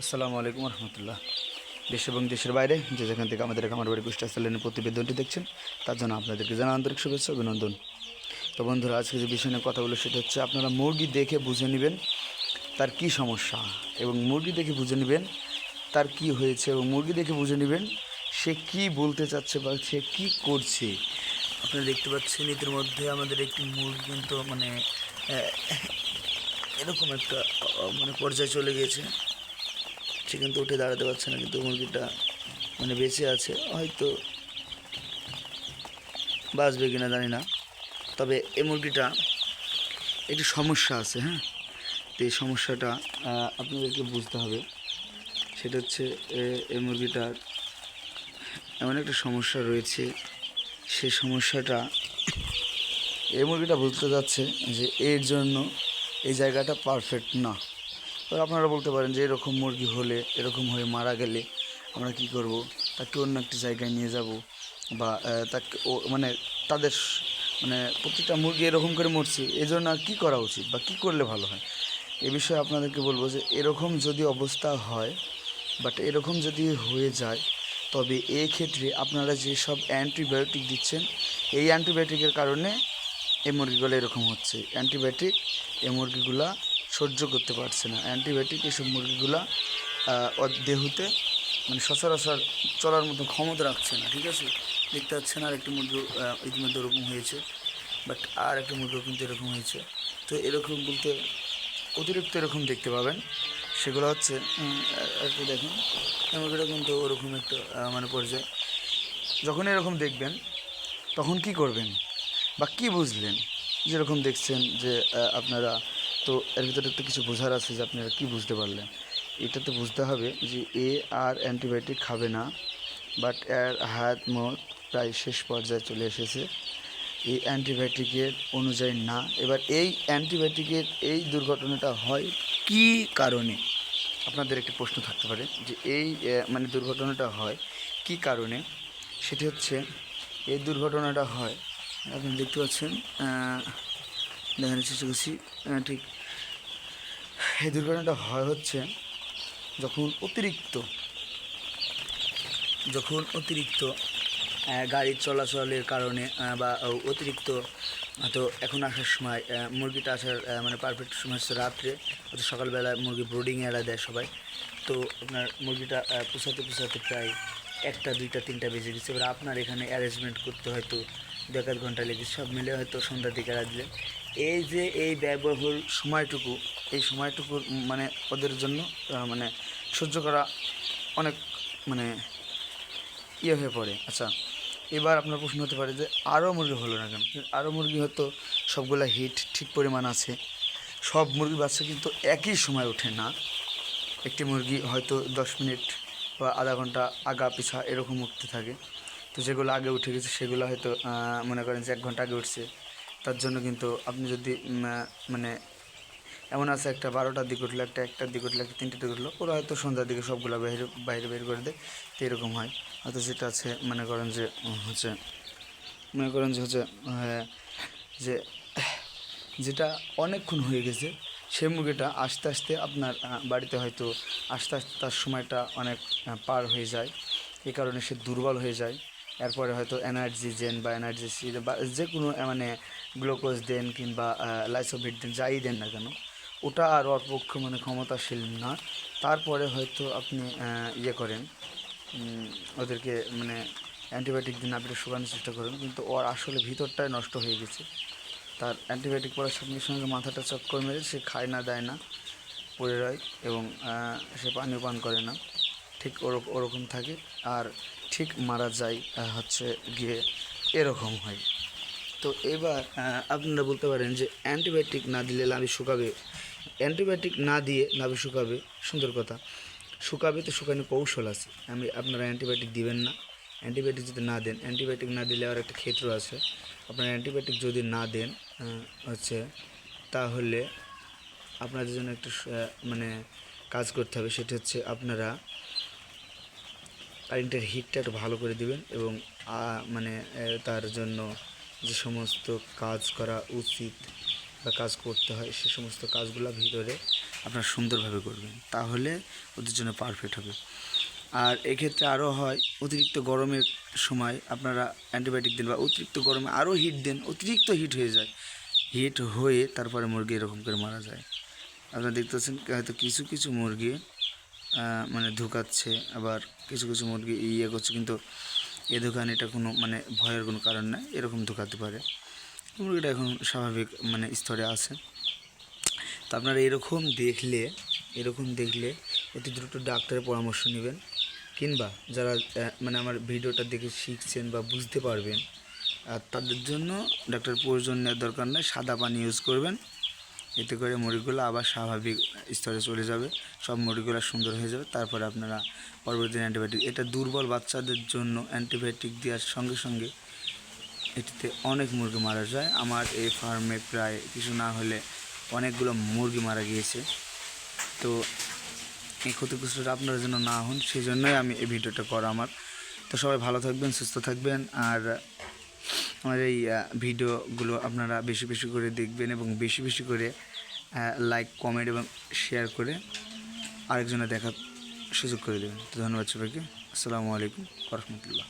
আসসালামু আলাইকুম রহমতুল্লাহ। দেশ এবং দেশের বাইরে যে যেখান থেকে আমাদের খামার বাড়ি কুষ্টা চ্যানেলের প্রতিবেদনটি দেখছেন তার জন্য আপনাদেরকে জানা আন্তরিক শুভেচ্ছা অভিনন্দন। তো বন্ধুরা, আজকে যে বিষয় নিয়ে কথা বলে সেটা হচ্ছে আপনারা মুরগি দেখে বুঝে নেবেন তার কি সমস্যা, এবং মুরগি দেখে বুঝে নেবেন তার কি হয়েছে, এবং মুরগি দেখে বুঝে নেবেন সে কি বলতে চাচ্ছে বা সে কি করছে। আপনারা দেখতে পাচ্ছেন এদের মধ্যে আমাদের একটি মুরগি কিন্তু এরকম একটা পর্যায়ে চলে গিয়েছে। সে কিন্তু উঠে দাঁড়াতে পারছে না, কিন্তু মুরগিটা বেঁচে আছে, হয়তো বাঁচবে কিনা জানি না। তবে এই মুরগিটা একটি সমস্যা আছে, হ্যাঁ। তো এই সমস্যাটা আপনাদেরকে বুঝতে হবে। সেটা হচ্ছে এই মুরগিটার এমন একটা সমস্যা রয়েছে, সেই সমস্যাটা এই মুরগিটা বুঝতে যাচ্ছে যে এর জন্য এই জায়গাটা পারফেক্ট না। এবার আপনারা বলতে পারেন যে এরকম মুরগি হলে, এরকম হয়ে মারা গেলে আমরা কি করব? তাকে অন্য একটি জায়গায় নিয়ে যাব, বা তাকে তাদের প্রতিটা মুরগি এরকম করে মরছে, এজন্য আর কী করা উচিত বা কী করলে ভালো হয়। এ বিষয়ে আপনাদেরকে বলবো যে এরকম যদি অবস্থা হয়, এরকম যদি হয়ে যায়, তবে এই ক্ষেত্রে আপনারা যেসব অ্যান্টিবায়োটিক দিচ্ছেন, এই অ্যান্টিবায়োটিকের কারণে এই মুরগিগুলো এরকম হচ্ছে। অ্যান্টিবায়োটিক এই মুরগিগুলা সহ্য করতে পারছে না। অ্যান্টিবায়োটিক এসব মুরগিগুলা ওর দেহতে সচরাচর চলার মতো ক্ষমতা রাখছে না, ঠিক আছে। দেখতে পাচ্ছেন আর একটি মুরগি ইতিমধ্যে ওরকম হয়েছে, আর একটা মুরগিও কিন্তু এরকম হয়েছে। তো এরকম বলতে অতিরিক্ত এরকম দেখতে পাবেন, সেগুলো হচ্ছে একটু দেখুন, মুরগিটা কিন্তু ওরকম একটা পর্যায়ে। যখন এরকম দেখবেন তখন কি করবেন বা কি বুঝলেন? যেরকম দেখছেন যে আপনারা, তো এর ভিতরে একটু কিছু বোঝার আছে যে আপনারা কি বুঝতে পারলেন। এটা তো বুঝতে হবে যে আর অ্যান্টিবায়োটিক খাবে না, এর হায়াত মত প্রায় শেষ পর্যায়ে চলে এসেছে। এই অ্যান্টিবায়োটিকের অনুযায়ী না। এবার এই অ্যান্টিবায়োটিকের এই দুর্ঘটনাটা হয় কি কারণে? আপনাদের একটি প্রশ্ন থাকতে পারে যে এই দুর্ঘটনাটা হয় কি কারণে। সেটি হচ্ছে, এই দুর্ঘটনাটা হয়, আপনি দেখতে পাচ্ছেন, দেখানোর চেষ্টা করছি, ঠিক এই দুর্ঘটনাটা হচ্ছে যখন অতিরিক্ত গাড়ির চলাচলের কারণে, বা অতিরিক্ত হয়তো এখন আসার সময় মুরগিটা আসার পারফেক্ট সময় হচ্ছে রাত্রে, হয়তো সকালবেলা মুরগি ব্রোডিংয়ে এরা দেয় সবাই। তো আপনার মুরগিটা পোষাতে প্রায় 1টা 2টা 3টা বেজে গেছে। এবার আপনার এখানে অ্যারেঞ্জমেন্ট করতে হয়তো 2-1 ঘন্টা লেগেছে, সব মিলে হয়তো সন্ধ্যার দিকে রাখলে এই যে এই ব্যয়বহুল সময়টুকু, এই সময়টুকু ওদের জন্য সহ্য করা অনেক ইয়ে হয়ে পড়ে। আচ্ছা, এবার আপনার প্রশ্ন হতে পারে যে আরও মুরগি হলো না কেন? আরও মুরগি হয়তো সবগুলা হিট ঠিক পরিমাণ আছে। সব মুরগির বাচ্চা কিন্তু একই সময় ওঠে না। একটি মুরগি হয়তো 10 মিনিট বা আধা ঘন্টা আগা পিছা এরকম উঠতে থাকে। তো যেগুলো আগে উঠে গেছে সেগুলো হয়তো মনে করেন যে 1 ঘন্টা আগে উঠছে। তার জন্য কিন্তু আপনি যদি এমন আছে, একটা 12টার দিকে উঠলো, একটা 1টার দিকে উঠলো, একটা 3টার দিকে উঠলো, ওরা হয়তো সন্ধ্যার দিকে সবগুলো বাইরে বের করে দেয়। তো এরকম হয় হয়তো। যেটা আছে মনে করেন যে হচ্ছে যে যেটা অনেকক্ষণ হয়ে গেছে, সেই মুরগিটা আস্তে আস্তে আপনার বাড়িতে হয়তো আস্তে আস্তে তার সময়টা অনেক পার হয়ে যায়। এই কারণে সে দুর্বল হয়ে যায়। এরপরে হয়তো এনার্জি জেন বা এনার্জি সি বা যে কোনো গ্লুকোজ দেন কিংবা লাইসোভিট দেন, যাই দেন না কেন, ওটা আর ওর পক্ষে ক্ষমতাশীল না। তারপরে হয়তো আপনি ইয়ে করেন, ওদেরকে অ্যান্টিবায়োটিক দিন, আপনি শুকানোর চেষ্টা করেন, কিন্তু ওর আসলে ভিতরটাই নষ্ট হয়ে গেছে। তার অ্যান্টিবায়োটিক পড়ার সঙ্গে সঙ্গে মাথাটা চক্কর মেরে সে খায় না, দেয় না, পড়ে রয়, এবং সে পানীয় পান করে না, ঠিক ওরকম থাকে, আর ঠিক মারা যায় হচ্ছে গিয়ে এরকম হয়। তো এবার আপনারা বলতে পারেন যে অ্যান্টিবায়োটিক না দিলে নাভি শুকাবে। অ্যান্টিবায়োটিক না দিয়ে নাভি শুকাবে, সুন্দর কথা। শুকাবে তো শুকানোর কৌশল আছে। আপনারা অ্যান্টিবায়োটিক দিবেন না। অ্যান্টিবায়োটিক যদি না দেন, অ্যান্টিবায়োটিক না দিলে আর একটা ক্ষেত্র আছে। আপনারা অ্যান্টিবায়োটিক যদি না দেন হচ্ছে, তাহলে আপনাদের জন্য একটু কাজ করতে হবে। সেটা হচ্ছে আপনারা কারেন্টের হিটটা একটু ভালো করে দিবেন, এবং তার জন্য যে সমস্ত কাজ করা উচিত বা কাজ করতে হয় সে সমস্ত কাজগুলো ভিতরে আপনারা সুন্দরভাবে করবেন, তাহলে ওদের জন্য পারফেক্ট হবে। আর এক্ষেত্রে আরও হয়, অতিরিক্ত গরমের সময় আপনারা অ্যান্টিবায়োটিক দেন বা অতিরিক্ত গরমে আরও হিট দেন, অতিরিক্ত হিট হয়ে যায়, হিট হয়ে তারপরে মুরগি এরকম করে মারা যায়। আপনারা দেখতেছেন হয়তো কিছু কিছু মুরগি মানে ধুকাচ্ছে, আবার কিছু কিছু মুরগি ইয়ে করছে, কিন্তু এ দোকান এটা কোনো মানে ভয়ের কোনো কারণ নাই, এরকম ধোকাতে পারে। মুরগিটা এখন স্বাভাবিক মানে স্তরে আছে। তো আপনারা এরকম দেখলে অতি দ্রুত ডাক্তারের পরামর্শ নেবেন, কিংবা যারা মানে আমার ভিডিওটা দেখে শিখছেন বা বুঝতে পারবেন, আর তাদের জন্য ডাক্তার প্রয়োজন নেওয়ার দরকার নেই, সাদা পানি ইউজ করবেন। এতে করে মুরগিগুলো আবার স্বাভাবিক স্তরে চলে যাবে, সব মুরগিগুলো সুন্দর হয়ে যাবে। তারপরে আপনারা পরবর্তী অ্যান্টিবায়োটিক, এটা দুর্বল বাচ্চাদের জন্য অ্যান্টিবায়োটিক দেওয়ার সঙ্গে সঙ্গে এটিতে অনেক মুরগি মারা যায়। আমার এই ফার্মে প্রায় কিছু না হলে অনেকগুলো মুরগি মারা গিয়েছে। তো এই ক্ষতিগ্রস্তটা আপনারা যেন না হন, সেই জন্যই আমি এই ভিডিওটা করা আমার। তো সবাই ভালো থাকবেন, সুস্থ থাকবেন, আর আমার এই ভিডিওগুলো আপনারা বেশি বেশি করে দেখবেন এবং বেশি বেশি করে লাইক, কমেন্ট এবং শেয়ার করে আরেকজনের দেখার সুযোগ করে দেবেন। তো ধন্যবাদ সবাইকে। আসসালামু আলাইকুম ওয়া রাহমাতুল্লাহ।